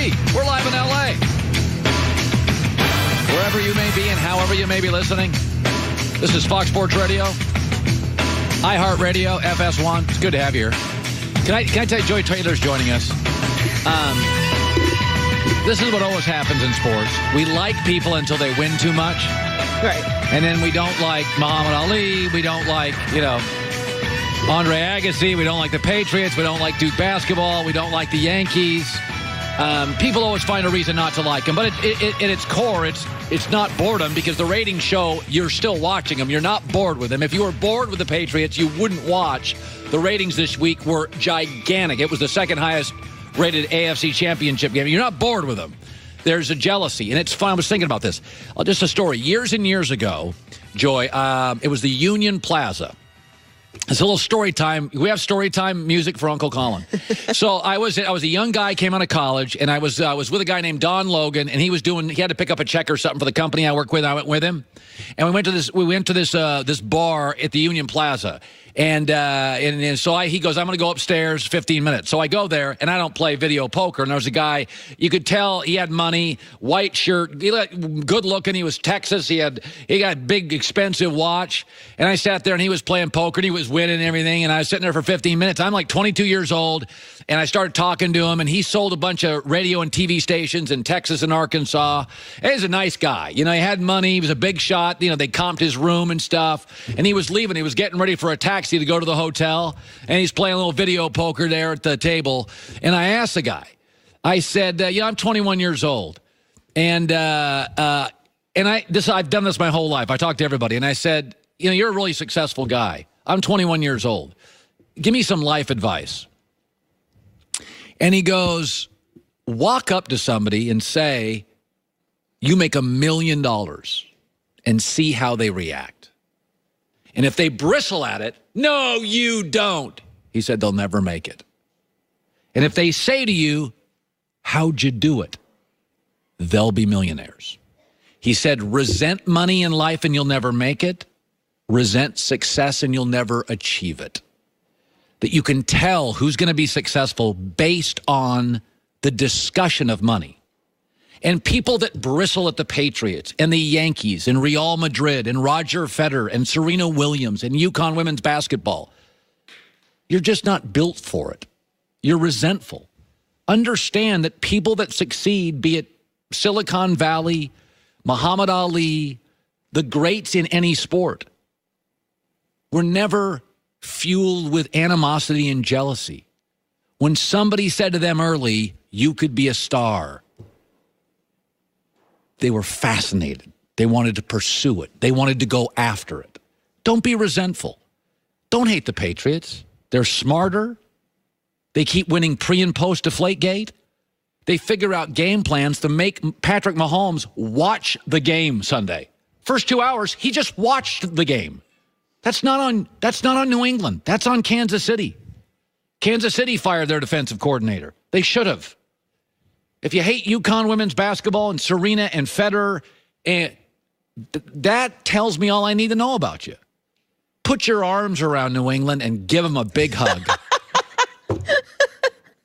WFTV. We're live in L.A. Wherever you may be and however you may be listening, this is Fox Sports Radio, iHeartRadio, FS1. It's good to have you here. Can I tell you, Joy Taylor's joining us. This is what always happens in sports. We like people until they win too much. Right. And then we don't like Muhammad Ali. We don't like, Andre Agassi. We don't like the Patriots. We don't like Duke basketball. We don't like the Yankees. People always find a reason not to like them. But at its core, it's not boredom because the ratings show you're still watching them. You're not bored with them. If you were bored with the Patriots, you wouldn't watch. The ratings this week were gigantic. It was the second highest rated AFC championship game. You're not bored with them. There's a jealousy, and it's fun. I was thinking about this. Just a story. Years and years ago, Joy, it was the Union Plaza. It's a little story time. We have story time music for Uncle Colin. So I was a young guy, came out of college, and I was with a guy named Don Logan, and he had to pick up a check or something for the company I work with. I went with him, and we went to this bar at the Union Plaza. And so he goes, I'm going to go upstairs 15 minutes. So I go there, and I don't play video poker. And there was a guy, you could tell he had money, white shirt, good looking. He was Texas. He got a big, expensive watch. And I sat there, and he was playing poker, and he was winning and everything. And I was sitting there for 15 minutes. I'm like 22 years old, and I started talking to him. And he sold a bunch of radio and TV stations in Texas and Arkansas. And he's a nice guy. He had money. He was a big shot. They comped his room and stuff. And he was leaving. He was getting ready for a taxi to go to the hotel, and he's playing a little video poker there at the table. And I asked the guy, I said, I'm 21 years old, and I've done this my whole life. I talk to everybody, and I said, you're a really successful guy. I'm 21 years old. Give me some life advice. And he goes, walk up to somebody and say, you make $1 million, and see how they react. And if they bristle at it, no, you don't, he said, they'll never make it. And if they say to you, how'd you do it? They'll be millionaires. He said, resent money in life and you'll never make it. Resent success and you'll never achieve it. That you can tell who's going to be successful based on the discussion of money. And people that bristle at the Patriots and the Yankees and Real Madrid and Roger Federer and Serena Williams and UConn women's basketball, you're just not built for it. You're resentful. Understand that people that succeed, be it Silicon Valley, Muhammad Ali, the greats in any sport, were never fueled with animosity and jealousy. When somebody said to them early, you could be a star, they were fascinated. They wanted to pursue it. They wanted to go after it. Don't be resentful. Don't hate the Patriots. They're smarter. They keep winning pre- and post-Deflategate. They figure out game plans to make Patrick Mahomes watch the game Sunday. First 2 hours, he just watched the game. That's not on New England. That's on Kansas City. Kansas City fired their defensive coordinator. They should have. If you hate UConn women's basketball and Serena and Federer, that tells me all I need to know about you. Put your arms around New England and give them a big hug.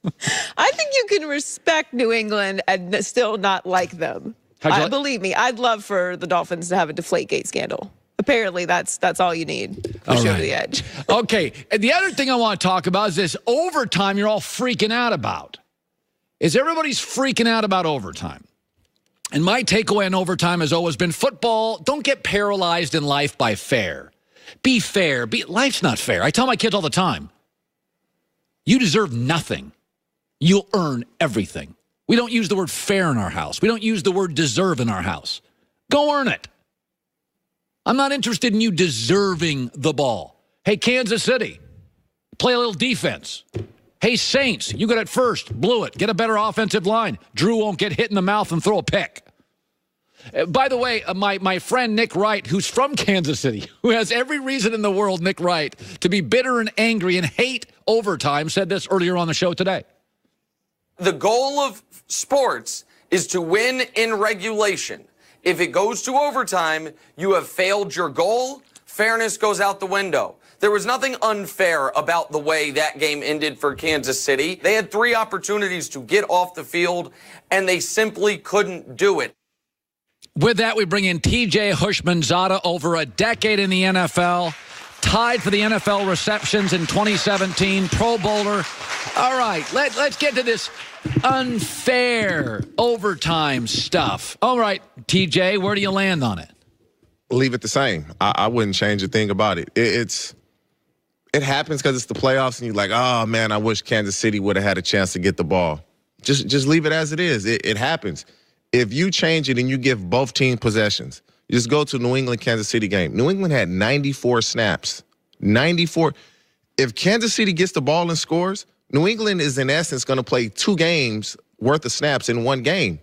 I think you can respect New England and still not like them. Believe me, I'd love for the Dolphins to have a Deflategate scandal. Apparently, that's all you need to push over the edge. Okay. And the other thing I want to talk about is this overtime you're all freaking out about. Everybody's freaking out about overtime. And my takeaway on overtime has always been football, don't get paralyzed in life by fair. Be fair. Life's not fair. I tell my kids all the time, you deserve nothing. You'll earn everything. We don't use the word fair in our house. We don't use the word deserve in our house. Go earn it. I'm not interested in you deserving the ball. Hey, Kansas City, play a little defense. Hey, Saints, you got it first, blew it. Get a better offensive line. Drew won't get hit in the mouth and throw a pick. By the way, my friend Nick Wright, who's from Kansas City, who has every reason in the world, Nick Wright, to be bitter and angry and hate overtime, said this earlier on the show today. The goal of sports is to win in regulation. If it goes to overtime, you have failed your goal. fairness goes out the window. There was nothing unfair about the way that game ended for Kansas City. They had 3 opportunities to get off the field, and they simply couldn't do it. With that, we bring in TJ Hushmanzada, over a decade in the NFL, tied for the NFL receptions in 2017, Pro Bowler. All right, let's get to this unfair overtime stuff. All right, TJ, where do you land on it? Leave it the same. I wouldn't change a thing about it. It happens because it's the playoffs, and you're like, oh, man, I wish Kansas City would have had a chance to get the ball. Just leave it as it is. It happens. If you change it and you give both teams possessions, you just go to New England-Kansas City game. New England had 94 snaps. 94. If Kansas City gets the ball and scores, New England is, in essence, going to play 2 games worth of snaps in one game.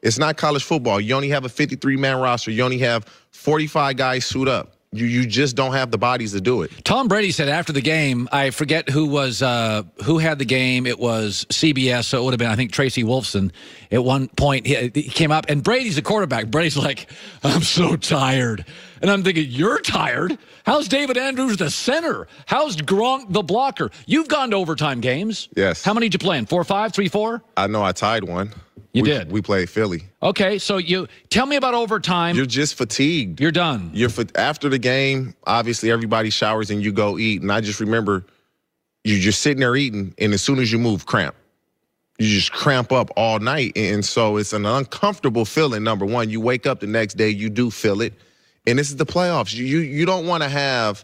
It's not college football. You only have a 53-man roster. You only have 45 guys suit up. You just don't have the bodies to do it. Tom Brady said after the game, I forget who had the game. It was CBS, so it would have been, I think, Tracy Wolfson. At one point, he came up, and Brady's the quarterback. Brady's like, I'm so tired. And I'm thinking, you're tired? How's David Andrews the center? How's Gronk the blocker? You've gone to overtime games. Yes. How many did you play in? 4-5, 3-4? I know I tied one. You did? We played Philly. Okay, so you tell me about overtime. You're just fatigued. You're done. After the game, obviously everybody showers and you go eat. And I just remember you're just sitting there eating, and as soon as you move, cramp. You just cramp up all night. And so it's an uncomfortable feeling, number one. You wake up the next day, you do feel it. And this is the playoffs. You don't want to have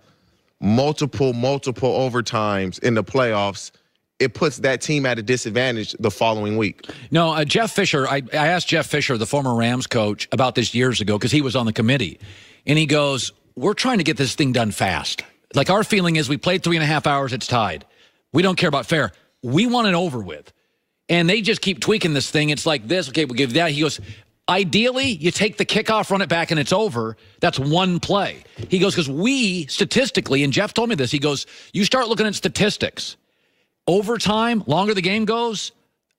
multiple overtimes in the playoffs. It puts that team at a disadvantage the following week. No, Jeff Fisher, I asked Jeff Fisher, the former Rams coach, about this years ago because he was on the committee. And he goes, we're trying to get this thing done fast. Like, our feeling is we played 3.5 hours, it's tied. We don't care about fair. We want it over with. And they just keep tweaking this thing. It's like this. Okay, we'll give that. He goes, ideally, you take the kickoff, run it back, and it's over. That's one play. He goes, because we, statistically, and Jeff told me this, he goes, you start looking at statistics. Overtime, longer the game goes,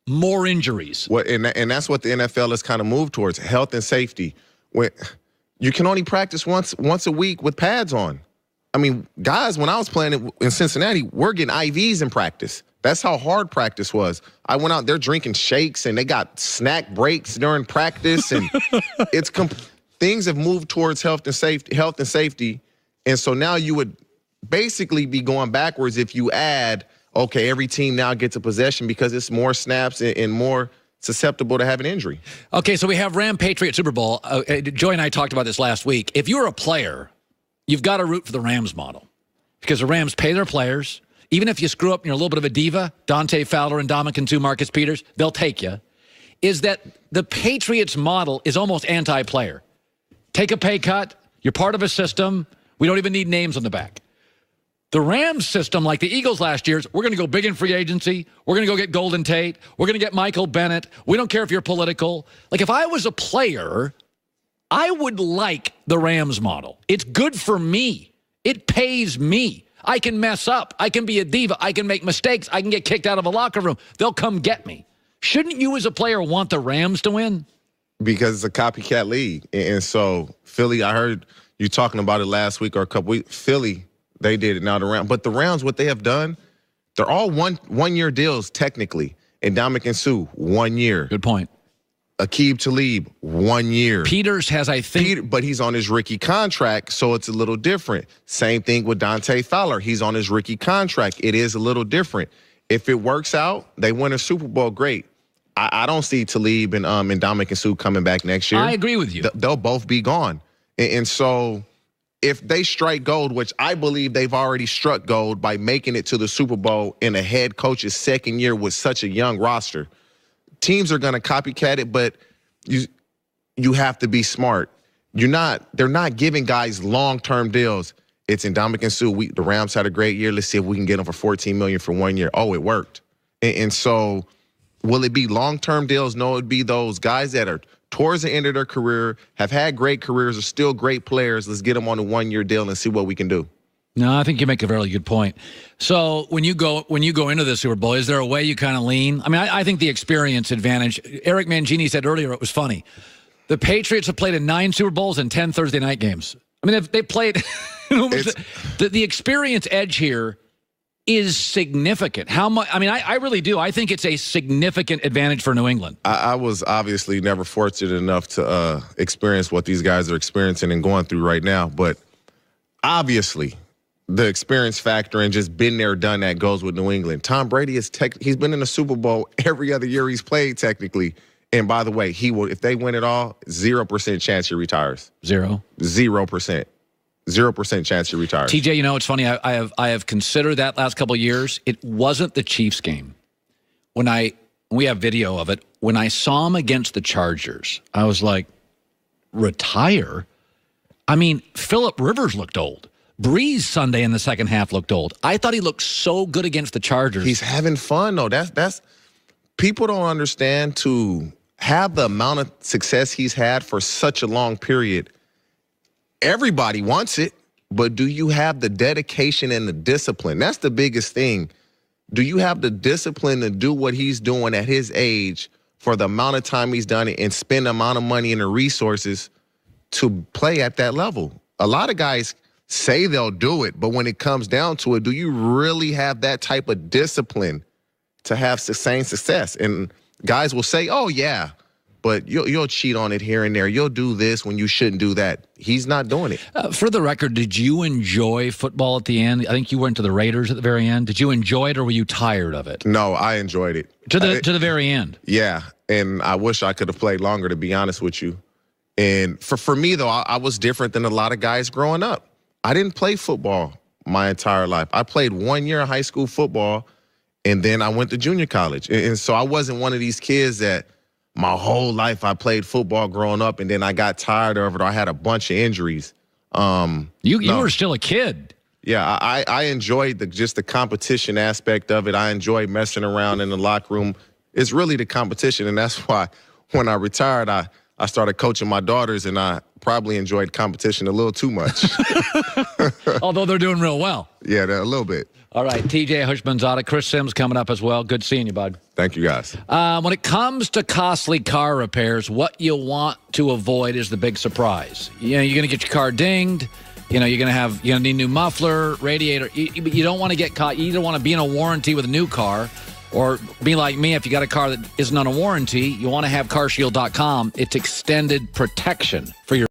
more injuries. And that's what the NFL has kind of moved towards, health and safety. When you can only practice once a week with pads on. I mean, guys, when I was playing in Cincinnati, we're getting IVs in practice. That's how hard practice was. I went out there drinking shakes, and they got snack breaks during practice, and things have moved towards health and safety. And so now you would basically be going backwards if you add, okay, every team now gets a possession because it's more snaps and more susceptible to have an injury. Okay, so we have Ram-Patriot Super Bowl. Joy and I talked about this last week. If you're a player, you've got to root for the Rams model because the Rams pay their players. Even if you screw up and you're a little bit of a diva, Dante Fowler and Ndamukong Suh, Marcus Peters, they'll take you. Is that the Patriots model is almost anti-player. Take a pay cut. You're part of a system. We don't even need names on the back. The Rams system, like the Eagles last year, we're going to go big in free agency. We're going to go get Golden Tate. We're going to get Michael Bennett. We don't care if you're political. Like, if I was a player, I would like the Rams model. It's good for me. It pays me. I can mess up. I can be a diva. I can make mistakes. I can get kicked out of a locker room. They'll come get me. Shouldn't you as a player want the Rams to win? Because it's a copycat league. And so Philly, I heard you talking about it last week or a couple weeks. Philly, they did it. Now the Rams. But the Rams, what they have done, they're all one-year deals technically. And Ndamukong Suh, 1 year. Good point. Aqib Talib, 1 year. Peters has, I think. But he's on his rookie contract, so it's a little different. Same thing with Dante Fowler. He's on his rookie contract. It is a little different. If it works out, they win a Super Bowl, great. I don't see Talib and Ndamukong Suh coming back next year. I agree with you. They'll both be gone. And so if they strike gold, which I believe they've already struck gold by making it to the Super Bowl in a head coach's second year with such a young roster, teams are going to copycat it, but you have to be smart. They're not giving guys long-term deals. It's Ndamukong Suh. The Rams had a great year. Let's see if we can get him for $14 million for 1 year. Oh, it worked. And so will it be long-term deals? No, it'd be those guys that are towards the end of their career, have had great careers, are still great players. Let's get them on a 1 year deal and see what we can do. No, I think you make a very good point. So when you go into the Super Bowl, is there a way you kind of lean? I mean, I think the experience advantage. Eric Mangini said earlier it was funny. The Patriots have played in 9 Super Bowls and 10 Thursday night games. I mean, they played The experience edge here is significant. How much? I mean, I really do. I think it's a significant advantage for New England. I was obviously never fortunate enough to experience what these guys are experiencing and going through right now. But obviously, the experience factor and just been there, done that goes with New England. Tom Brady he's been in the Super Bowl every other year he's played technically. And by the way, he will, if they win it all, 0% chance he retires. 0%. 0% chance he retires. TJ, you know, it's funny. I have considered that last couple of years. It wasn't the Chiefs game. We have video of it. When I saw him against the Chargers, I was like, retire? I mean, Phillip Rivers looked old. Breeze Sunday in the second half looked old. I thought he looked so good against the Chargers. He's having fun, though. That's people don't understand to have the amount of success he's had for such a long period. Everybody wants it, but do you have the dedication and the discipline? That's the biggest thing. Do you have the discipline to do what he's doing at his age for the amount of time he's done it and spend the amount of money and the resources to play at that level? A lot of guys say they'll do it, but when it comes down to it, do you really have that type of discipline to have sustained success? And guys will say, oh, yeah, but you'll cheat on it here and there. You'll do this when you shouldn't do that. He's not doing it. For the record, did you enjoy football at the end? I think you went to the Raiders at the very end. Did you enjoy it, or were you tired of it? No, I enjoyed it. To the very end? Yeah, and I wish I could have played longer, to be honest with you. And for me, though, I was different than a lot of guys growing up. I didn't play football my entire life. I played 1 year of high school football, and then I went to junior college. And so I wasn't one of these kids that my whole life I played football growing up, and then I got tired of it, or I had a bunch of injuries. You were still a kid. Yeah, I enjoyed just the competition aspect of it. I enjoyed messing around in the locker room. It's really the competition, and that's why when I retired, I started coaching my daughters, and I probably enjoyed competition a little too much. Although they're doing real well. Yeah, a little bit. All right, TJ Hushmanzada, Chris Sims coming up as well. Good seeing you, bud. Thank you, guys. When it comes to costly car repairs, what you want to avoid is the big surprise. You know, you're going to get your car dinged. You know, you're going to need a new muffler, radiator. You don't want to get caught. You either want to be in a warranty with a new car, or be like me, if you got a car that isn't on a warranty, you want to have carshield.com. It's extended protection for your